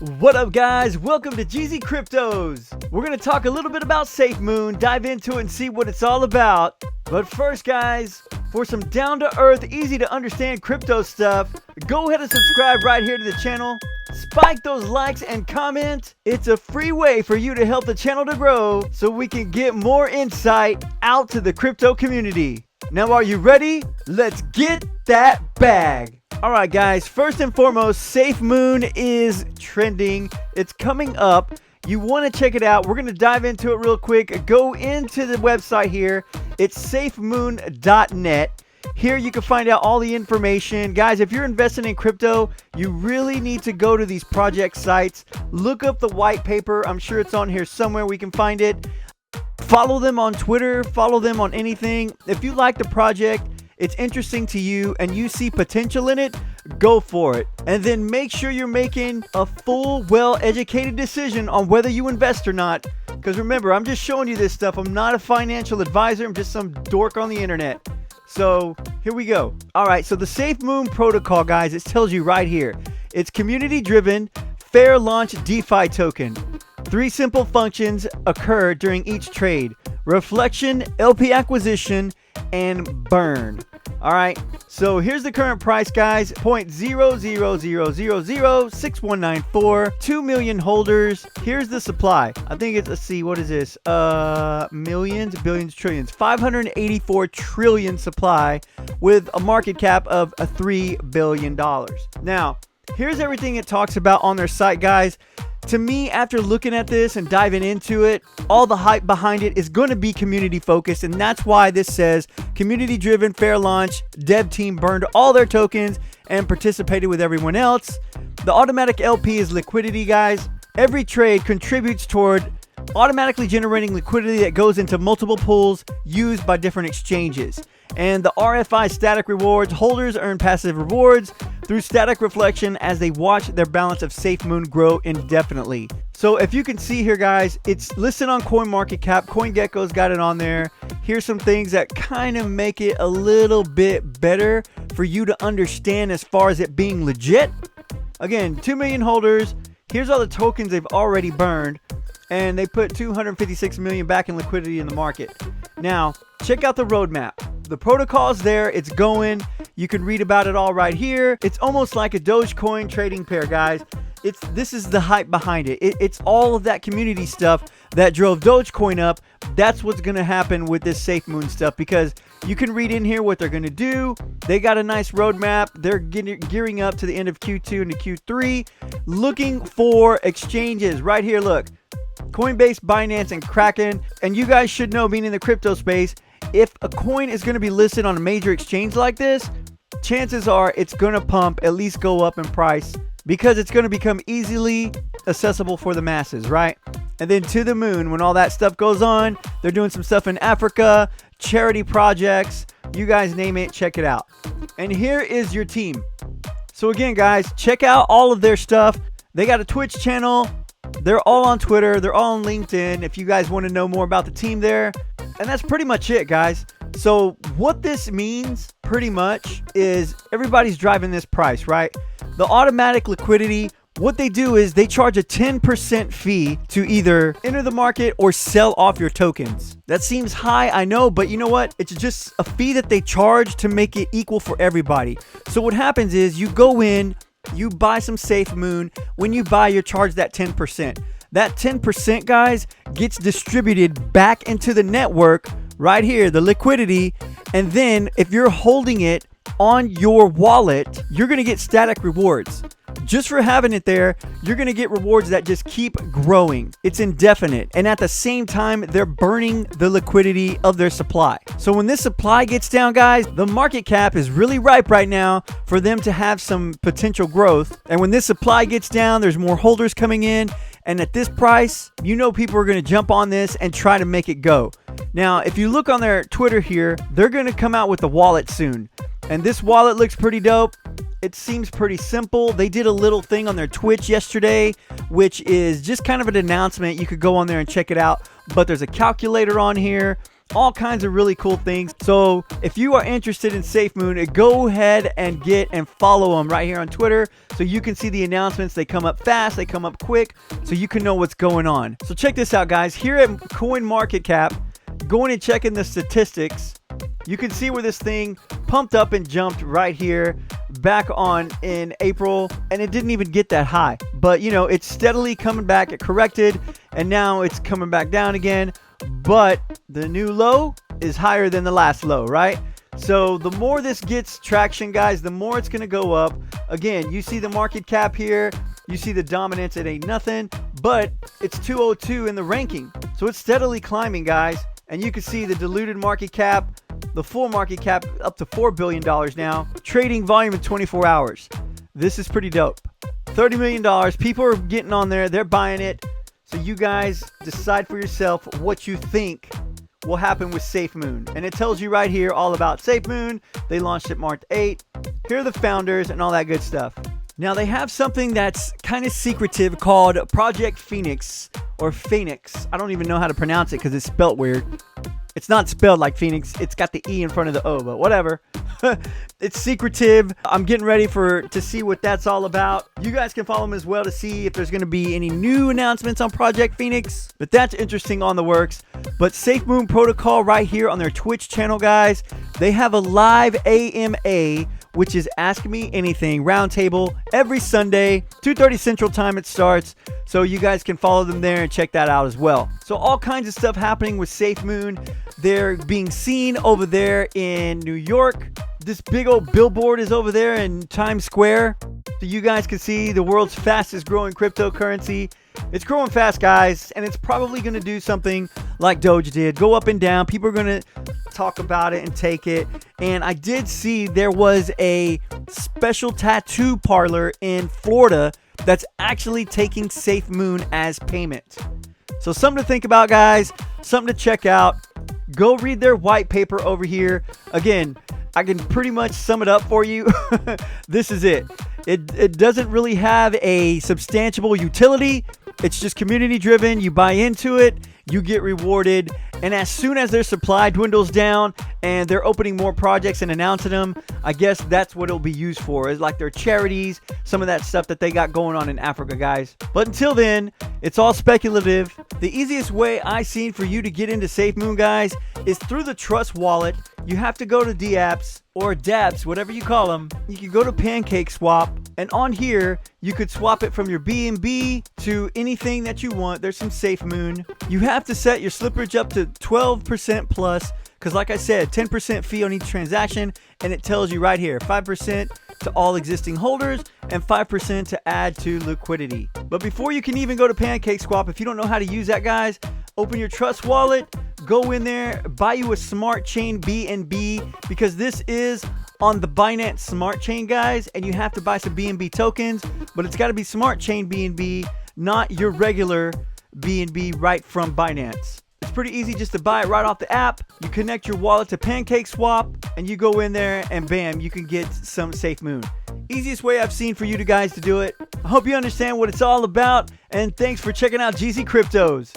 What up, guys? Welcome to GZ Cryptos. We're going to talk a little bit about Safemoon, dive into it and see what it's all about. But first, guys, for some down-to-earth, easy-to-understand crypto stuff, go ahead and subscribe right here to the channel. Spike those likes and comment. It's a free way for you to help the channel to grow so we can get more insight out to the crypto community. Now, are you ready? Let's get that bag. Alright guys, first and foremost, Safemoon is trending. It's coming up. You want to check it out. We're going to dive into it real quick. Go into the website here. It's safemoon.net. Here you can find out all the information. Guys, if you're investing in crypto, you really need to go to these project sites. Look up the white paper. I'm sure it's on here somewhere. We can find it. Follow them on Twitter. Follow them on anything. If you like the project, it's interesting to you and you see potential in it, go for it. And then make sure you're making a full, well-educated decision on whether you invest or not. Because remember, I'm just showing you this stuff. I'm not a financial advisor. I'm just some dork on the internet. So here we go. All right, so the Safemoon protocol, guys, it tells you right here. It's community-driven, fair launch DeFi token. 3 simple functions occur during each trade: reflection, LP acquisition, and burn. All right, so here's the current price, guys. 0.000006194, 2 million holders. Here's the supply. I think it's, let's see, what is this? Millions, billions, trillions. 584 trillion supply with a market cap of $3 billion. Now, here's everything it talks about on their site, guys. To me, after looking at this and diving into it, all the hype behind it is going to be community focused, and that's why this says community driven, fair launch, dev team burned all their tokens and participated with everyone else. The automatic LP is liquidity, guys. Every trade contributes toward automatically generating liquidity that goes into multiple pools used by different exchanges. And the RFI static rewards, holders earn passive rewards through static reflection as they watch their balance of Safemoon grow indefinitely. So if you can see here, guys, it's listed on CoinMarketCap. CoinGecko's got it on there. Here's some things that kind of make it a little bit better for you to understand as far as it being legit. Again, 2 million holders. Here's all the tokens they've already burned. And they put 256 million back in liquidity in the market. Now, check out the roadmap. The protocol's there. It's going. You can read about it all right here. It's almost like a Dogecoin trading pair, guys. This is the hype behind it. It's all of that community stuff that drove Dogecoin up. That's what's going to happen with this Safemoon stuff, because you can read in here what they're going to do. They got a nice roadmap. They're gearing up to the end of Q2 into Q3, looking for exchanges. Right here, look. Coinbase, Binance, and Kraken. And you guys should know, being in the crypto space, if a coin is going to be listed on a major exchange like this, chances are it's going to pump, at least go up in price, because it's going to become easily accessible for the masses, right? And then to the moon, when all that stuff goes on, they're doing some stuff in Africa, charity projects, you guys name it, check it out. And here is your team. So again, guys, check out all of their stuff. They got a Twitch channel. They're all on Twitter. They're all on LinkedIn if you guys want to know more about the team there. And that's pretty much it, guys. So what this means pretty much is everybody's driving this price, right? The automatic liquidity, what they do is they charge a 10% fee to either enter the market or sell off your tokens. That seems high, I know, but you know what? It's just a fee that they charge to make it equal for everybody. So what happens is you go in, you buy some Safemoon. When you buy, you're charged that 10%. That 10%, guys, gets distributed back into the network right here, the liquidity. And then if you're holding it on your wallet, you're going to get static rewards. Just for having it there, you're going to get rewards that just keep growing. It's indefinite. And at the same time, they're burning the liquidity of their supply. So when this supply gets down, guys, the market cap is really ripe right now for them to have some potential growth. And when this supply gets down, there's more holders coming in. And at this price, you know people are going to jump on this and try to make it go. Now, if you look on their Twitter here, they're going to come out with the wallet soon. And this wallet looks pretty dope. It seems pretty simple. They did a little thing on their Twitch yesterday, which is just kind of an announcement. You could go on there and check it out. But there's a calculator on here. all kinds of really cool things. So if you are interested in Safemoon, go ahead and get and follow them right here on Twitter so you can see the announcements. They come up fast, they come up quick, so you can know what's going on. So check this out, guys. Here at CoinMarketCap, going and checking the statistics, you can see where this thing pumped up and jumped right here back on in April, and it didn't even get that high. But you know, it's steadily coming back. It corrected, and now it's coming back down again. But the new low is higher than the last low, right? So the more this gets traction, guys, the more it's going to go up. Again, you see the market cap here. You see the dominance. It ain't nothing, but it's 202 in the ranking. So it's steadily climbing, guys. And you can see the diluted market cap, the full market cap up to $4 billion now. Trading volume in 24 hours. This is pretty dope. $30 million. People are getting on there. They're buying it. So you guys decide for yourself what you think will happen with Safemoon. And it tells you right here all about Safemoon. They launched it March 8. Here are the founders and all that good stuff. Now they have something that's kind of secretive called Project Phoenix or Phoenix. I don't even know how to pronounce it because it's spelled weird. It's not spelled like Phoenix. It's got the E in front of the O, but whatever. It's secretive. I'm getting ready to see what that's all about. You guys can follow them as well to see if there's going to be any new announcements on Project Phoenix. But that's interesting on the works. But Safemoon Protocol right here on their Twitch channel, guys. They have a live AMA, which is Ask Me Anything roundtable every Sunday, 2:30 Central Time it starts. So you guys can follow them there and check that out as well. So all kinds of stuff happening with Safemoon. They're being seen over there in New York. This big old billboard is over there in Times Square. So you guys can see the world's fastest growing cryptocurrency. It's growing fast, guys, and it's probably going to do something like Doge did. Go up and down. People are going to talk about it and take it. And I did see there was a special tattoo parlor in Florida that's actually taking Safemoon as payment. So something to think about, guys. Something to check out. Go read their white paper over here. Again, I can pretty much sum it up for you. This is it. It doesn't really have a substantial utility. It's just community driven. You buy into it, you get rewarded. And as soon as their supply dwindles down and they're opening more projects and announcing them, I guess that's what it'll be used for. It's like their charities, some of that stuff that they got going on in Africa, guys. But until then, it's all speculative. The easiest way I've seen for you to get into Safemoon, guys, is through the Trust Wallet. You have to go to dApps or dApps, whatever you call them. You can go to PancakeSwap, and on here, you could swap it from your BNB to anything that you want. There's some Safemoon. You have to set your slippage up to 12% plus, because like I said, 10% fee on each transaction, and it tells you right here, 5% to all existing holders and 5% to add to liquidity. But before you can even go to PancakeSwap, if you don't know how to use that, guys, open your Trust Wallet, go in there, buy you a Smart Chain BNB, because this is on the Binance Smart Chain, guys, and you have to buy some BNB tokens, but it's got to be Smart Chain BNB, not your regular BNB right from Binance. It's pretty easy just to buy it right off the app. You connect your wallet to PancakeSwap, and you go in there, and bam, you can get some Safemoon. Easiest way I've seen for you guys to do it. I hope you understand what it's all about, and thanks for checking out GZ Cryptos.